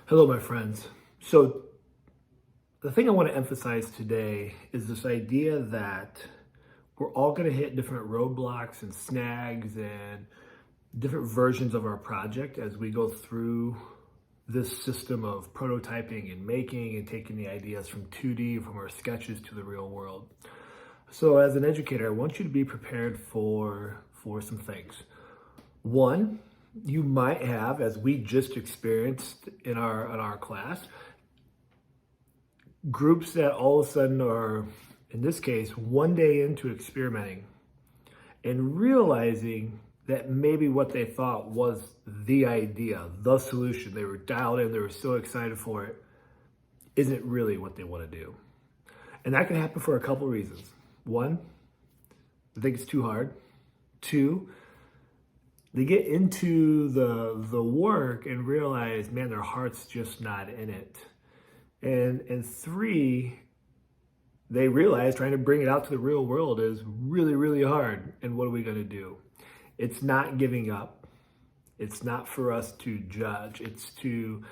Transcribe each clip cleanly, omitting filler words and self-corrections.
Hello, my friends. So, the thing I want to emphasize today is this idea that we're all going to hit different roadblocks and snags and different versions of our project as we go through this system of prototyping and making and taking the ideas from 2D, from our sketches to the real world. So, as an educator, I want you to be prepared for some things. One, you might have, as we just experienced in our class, groups that all of a sudden are, in this case, one day into experimenting and realizing that maybe what they thought was the idea, the solution, they were dialed in, they were so excited for it, isn't really what they want to do. And that can happen for a couple reasons. One, they think it's too hard. Two, they get into the work and realize, man, their heart's just not in it. And three, they realize trying to bring it out to the real world is really, really hard. And what are we going to do? It's not giving up. It's not for us to judge. It's to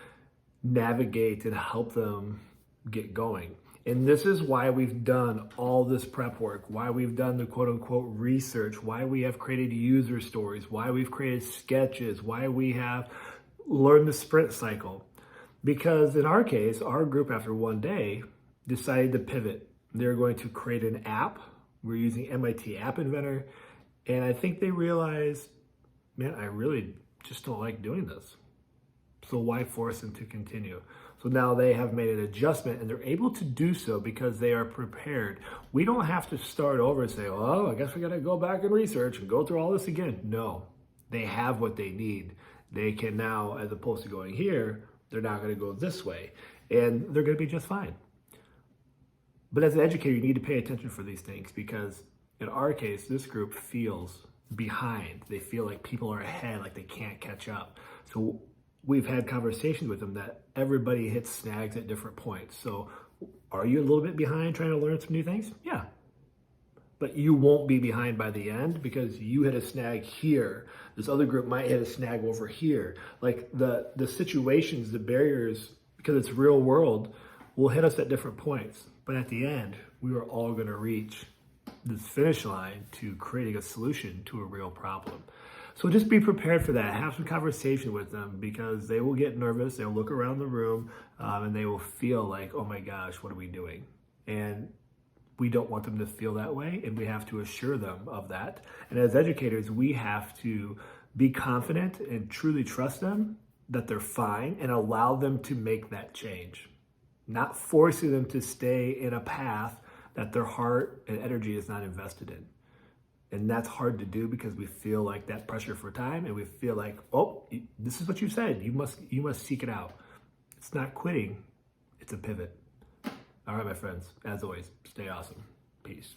navigate and help them get going. And this is why we've done all this prep work, why we've done the quote unquote research, why we have created user stories, why we've created sketches, why we have learned the sprint cycle. Because in our case, our group after one day decided to pivot. They're going to create an app. We're using MIT App Inventor. And I think they realized, man, I really just don't like doing this. So why force them to continue? So now they have made an adjustment and they're able to do so because they are prepared. We don't have to start over and say, oh, I guess we got to go back and research and go through all this again. No, they have what they need. They can now, as opposed to going here, they're not going to go this way and they're going to be just fine. But as an educator, you need to pay attention for these things because in our case, this group feels behind. They feel like people are ahead, like they can't catch up. So we've had conversations with them that everybody hits snags at different points. So are you a little bit behind trying to learn some new things? Yeah. But you won't be behind by the end because you hit a snag here. This other group might hit a snag over here. Like the situations, the barriers, because it's real world, will hit us at different points. But at the end, we are all going to reach this finish line to creating a solution to a real problem. So just be prepared for that. Have some conversation with them because they will get nervous. They'll look around the room and they will feel like, oh my gosh, what are we doing? And we don't want them to feel that way. And we have to assure them of that. And as educators, we have to be confident and truly trust them that they're fine and allow them to make that change. Not forcing them to stay in a path that their heart and energy is not invested in. And that's hard to do because we feel like that pressure for time and we feel like, oh, this is what you said. You must seek it out. It's not quitting, it's a pivot. All right, my friends, as always, stay awesome. Peace.